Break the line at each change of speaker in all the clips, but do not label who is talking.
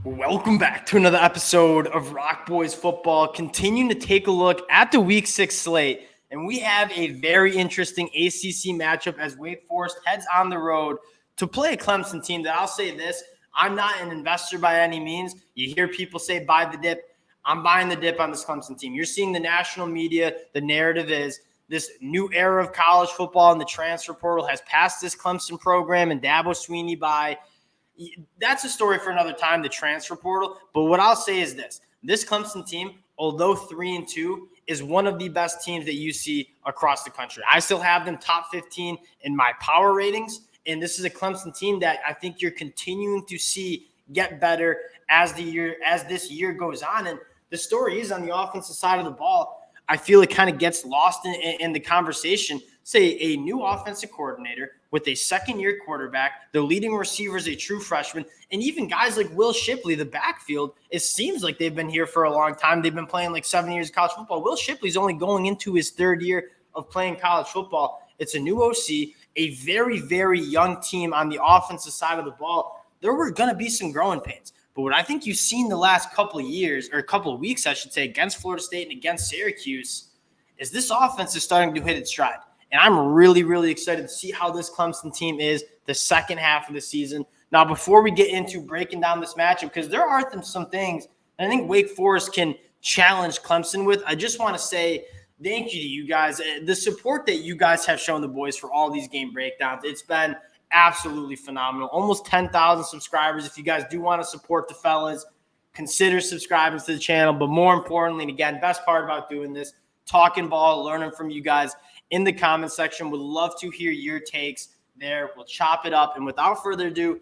Welcome back to another episode of Rock Boys Football, continuing to take a look at the Week 6 slate. And we have a very interesting ACC matchup as Wake Forest heads on the road to play a Clemson team that I'll say this, I'm not an investor by any means. You hear people say buy the dip. I'm buying the dip on this Clemson team. You're seeing the national media, the narrative is this new era of college football and the transfer portal has passed this Clemson program and Dabo Swinney by. That's a story for another time, the transfer portal. But what I'll say is this Clemson team, although 3-2, is one of the best teams that you see across the country. I still have them top 15 in my power ratings. And this is a Clemson team that I think you're continuing to see get better as this year goes on. And the story is on the offensive side of the ball, I feel it kind of gets lost in the conversation. Say a new offensive coordinator with a second-year quarterback, the leading receiver is a true freshman, and even guys like Will Shipley, the backfield, it seems like they've been here for a long time. They've been playing like 7 years of college football. Will Shipley's only going into his third year of playing college football. It's a new OC, a very, very young team on the offensive side of the ball. There were going to be some growing pains. But what I think you've seen the last couple of years, or a couple of weeks, I should say, against Florida State and against Syracuse, is this offense is starting to hit its stride. And I'm really, really excited to see how this Clemson team is the second half of the season. Now, before we get into breaking down this matchup, because there are some things I think Wake Forest can challenge Clemson with, I just want to say thank you to you guys. The support that you guys have shown the boys for all these game breakdowns, it's been absolutely phenomenal. Almost 10,000 subscribers. If you guys do want to support the fellas, consider subscribing to the channel. But more importantly, and again, best part about doing this, talking ball, learning from you guys in the comment section. Would love to hear your takes there. We'll chop it up. And without further ado,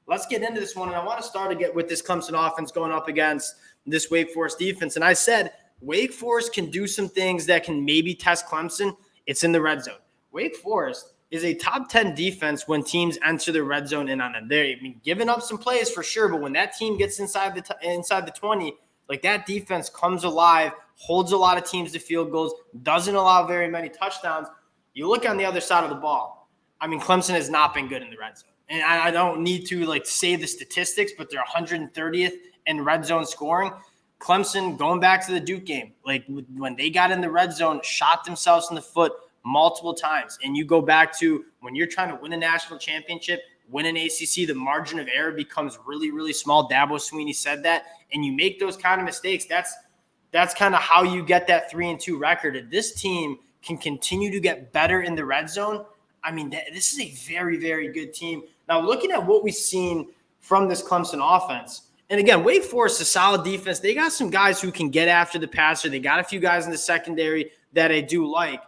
let's get into this one. And I want to start again with this Clemson offense going up against this Wake Forest defense. And I said Wake Forest can do some things that can maybe test Clemson. It's in the red zone. Wake Forest is a top 10 defense when teams enter the red zone in on them. They're giving up some plays for sure, but when that team gets inside the 20, like that defense comes alive, holds a lot of teams to field goals, doesn't allow very many touchdowns. You look on the other side of the ball. I mean, Clemson has not been good in the red zone. And I don't need to say the statistics, but they're 130th in red zone scoring. Clemson, going back to the Duke game, when they got in the red zone, shot themselves in the foot multiple times. And you go back to when you're trying to win a national championship, win an ACC, the margin of error becomes really, really small. Dabo Swinney said that. And you make those kind of mistakes. That's kind of how you get that 3-2 record. If this team can continue to get better in the red zone, I mean, this is a very, very good team. Now, looking at what we've seen from this Clemson offense, and again, Wake Forest is a solid defense. They got some guys who can get after the passer. They got a few guys in the secondary that I do like.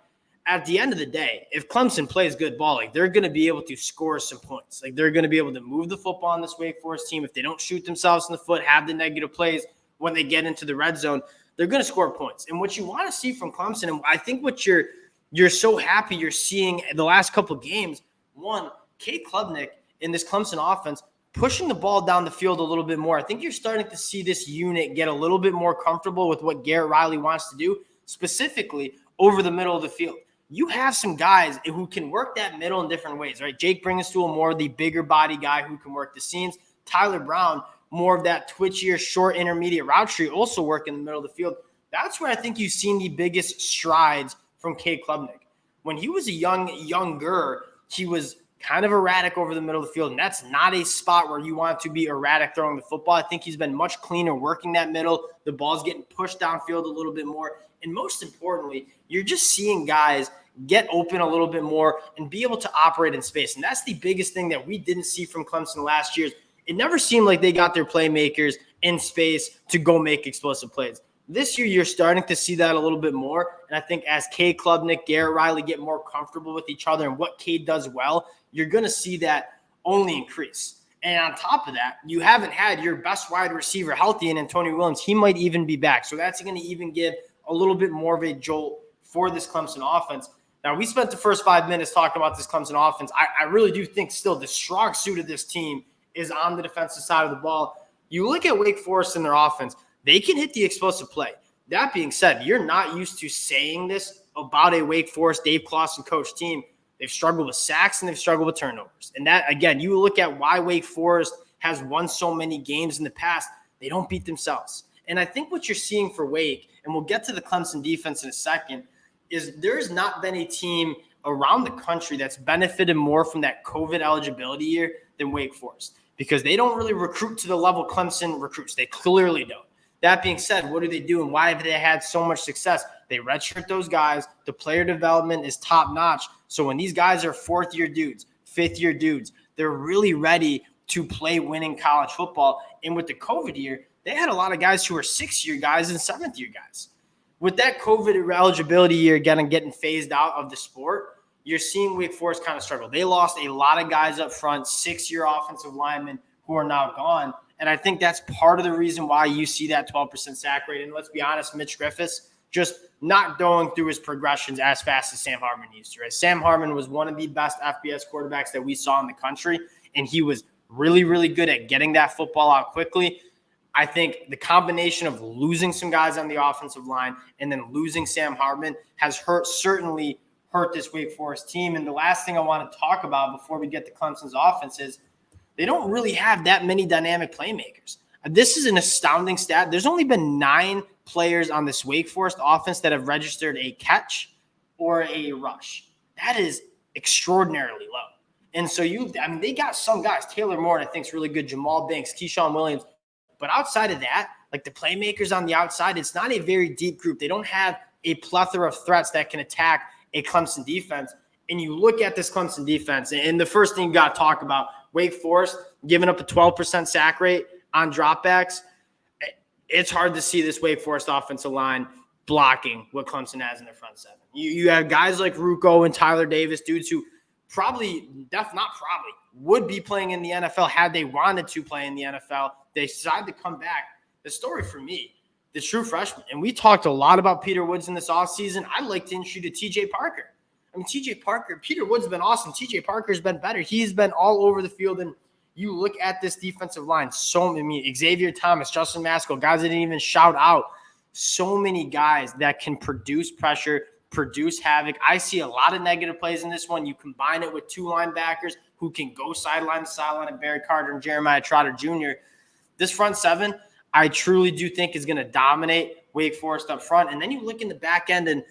At the end of the day, if Clemson plays good ball, they're going to be able to score some points. They're going to be able to move the football on this Wake Forest team. If they don't shoot themselves in the foot, have the negative plays when they get into the red zone, they're going to score points. And what you want to see from Clemson, and I think what you're so happy you're seeing the last couple of games, one, Cade Klubnik in this Clemson offense pushing the ball down the field a little bit more. I think you're starting to see this unit get a little bit more comfortable with what Garrett Riley wants to do, specifically over the middle of the field. You have some guys who can work that middle in different ways, right? Jake Bringenstool, more of the bigger body guy who can work the seams. Tyler Brown, more of that twitchier, short, intermediate route tree, also work in the middle of the field. That's where I think you've seen the biggest strides from Cade Klubnik. When he was a younger, he was kind of erratic over the middle of the field, and that's not a spot where you want to be erratic throwing the football. I think he's been much cleaner working that middle. The ball's getting pushed downfield a little bit more. And most importantly, you're just seeing guys get open a little bit more and be able to operate in space. And that's the biggest thing that we didn't see from Clemson last year. It never seemed like they got their playmakers in space to go make explosive plays. This year, you're starting to see that a little bit more. And I think as Cade Klubnik, Garrett Riley get more comfortable with each other and what Cade does well, you're going to see that only increase. And on top of that, you haven't had your best wide receiver healthy in Antonio Williams. He might even be back. So that's going to even give a little bit more of a jolt for this Clemson offense. Now, we spent the first 5 minutes talking about this Clemson offense. I really do think still the strong suit of this team is on the defensive side of the ball. You look at Wake Forest in their offense, they can hit the explosive play. That being said, you're not used to saying this about a Wake Forest, Dave Clawson coach team. They've struggled with sacks and they've struggled with turnovers. And that, again, you look at why Wake Forest has won so many games in the past, they don't beat themselves. And I think what you're seeing for Wake, and we'll get to the Clemson defense in a second, is there's not been a team around the country that's benefited more from that COVID eligibility year than Wake Forest, because they don't really recruit to the level Clemson recruits. They clearly don't. That being said, what do they do and why have they had so much success? They redshirt those guys. The player development is top notch. So when these guys are fourth-year dudes, fifth-year dudes, they're really ready to play winning college football. And with the COVID year, they had a lot of guys who were sixth-year guys and seventh-year guys. With that COVID eligibility year getting phased out of the sport, you're seeing Wake Forest kind of struggle. They lost a lot of guys up front, six-year offensive linemen who are now gone. And I think that's part of the reason why you see that 12% sack rate. And let's be honest, Mitch Griffiths just not going through his progressions as fast as Sam Hartman used to. Right? Sam Hartman was one of the best FBS quarterbacks that we saw in the country, and he was really, really good at getting that football out quickly. I think the combination of losing some guys on the offensive line and then losing Sam Hartman has certainly hurt this Wake Forest team. And the last thing I want to talk about before we get to Clemson's offense is they don't really have that many dynamic playmakers. This is an astounding stat. There's only been 9 players on this Wake Forest offense that have registered a catch or a rush. That is extraordinarily low. And so they got some guys. Taylor Moore, I think, is really good. Jamal Banks, Keyshawn Williams. But outside of that, like the playmakers on the outside, it's not a very deep group. They don't have a plethora of threats that can attack a Clemson defense. And you look at this Clemson defense, and the first thing you got to talk about, Wake Forest giving up a 12% sack rate on dropbacks. It's hard to see this Wake Forest offensive line blocking what Clemson has in their front seven. You have guys like Ruocco and Tyler Davis, dudes who would be playing in the NFL had they wanted to play in the NFL. They decided to come back. The story for me, the true freshman, and we talked a lot about Peter Woods in this offseason. I'd like to introduce you to T.J. Parker. Peter Woods has been awesome. T.J. Parker's been better. He's been all over the field, and you look at this defensive line, Xavier Thomas, Justin Maskell, guys that didn't even shout out. So many guys that can produce pressure, produce havoc. I see a lot of negative plays in this one. You combine it with 2 linebackers who can go sideline to sideline, and Barry Carter and Jeremiah Trotter Jr. This front seven, I truly do think is going to dominate Wake Forest up front. And then you look in the back end, and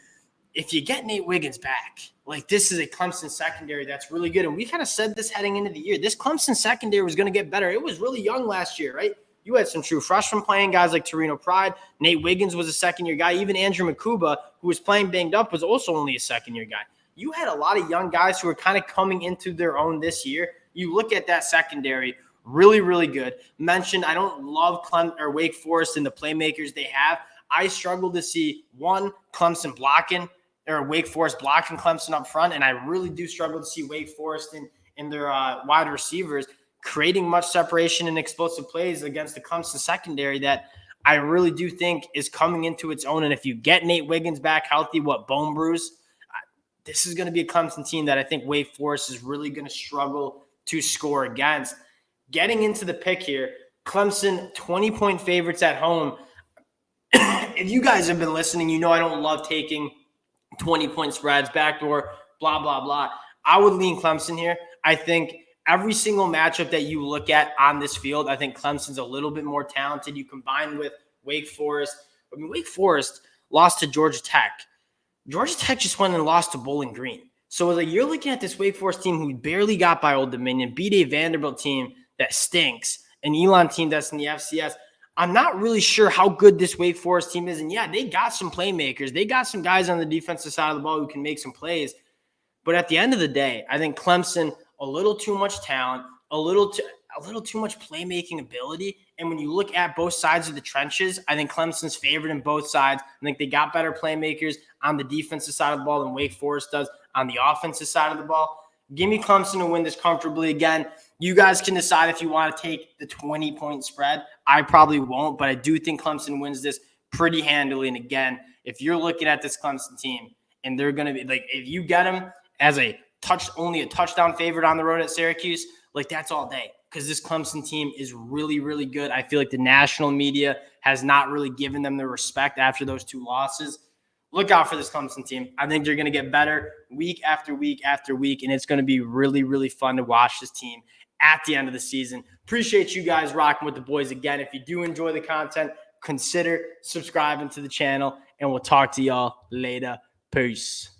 if you get Nate Wiggins back, like this is a Clemson secondary that's really good. And we kind of said this heading into the year. This Clemson secondary was going to get better. It was really young last year, right? You had some true freshmen playing, guys like Torino Pride. Nate Wiggins was a second-year guy. Even Andrew Makuba, who was playing banged up, was also only a second-year guy. You had a lot of young guys who were kind of coming into their own this year. You look at that secondary, really, really good. Mentioned, I don't love Wake Forest and the playmakers they have. I struggle to see Clemson blocking or Wake Forest blocking Clemson up front, and I really do struggle to see Wake Forest in their wide receivers creating much separation and explosive plays against the Clemson secondary that I really do think is coming into its own. And if you get Nate Wiggins back healthy, bone bruise, this is going to be a Clemson team that I think Wake Forest is really going to struggle to score against. Getting into the pick here, Clemson 20-point favorites at home. If you guys have been listening, you know I don't love taking 20-point spreads, backdoor, blah, blah, blah. I would lean Clemson here. I think every single matchup that you look at on this field, I think Clemson's a little bit more talented. You combine with Wake Forest. Wake Forest lost to Georgia Tech. Georgia Tech just went and lost to Bowling Green. So you're looking at this Wake Forest team who barely got by Old Dominion, beat a Vanderbilt team that stinks, an Elon team that's in the FCS. I'm not really sure how good this Wake Forest team is. And yeah, they got some playmakers. They got some guys on the defensive side of the ball who can make some plays. But at the end of the day, I think Clemson, a little too much talent, a little too much playmaking ability. And when you look at both sides of the trenches, I think Clemson's favored in both sides. I think they got better playmakers on the defensive side of the ball than Wake Forest does on the offensive side of the ball. Give me Clemson to win this comfortably. Again, you guys can decide if you want to take the 20-point spread. I probably won't, but I do think Clemson wins this pretty handily. And again, if you're looking at this Clemson team and they're going to be if you get them as only a touchdown favorite on the road at Syracuse, that's all day. Because this Clemson team is really, really good. I feel like the national media has not really given them the respect after those 2 losses. Look out for this Clemson team. I think they're going to get better week after week after week, and it's going to be really, really fun to watch this team. at the end of the season. Appreciate you guys rocking with the boys again. If you do enjoy the content, consider subscribing to the channel, and we'll talk to y'all later. Peace.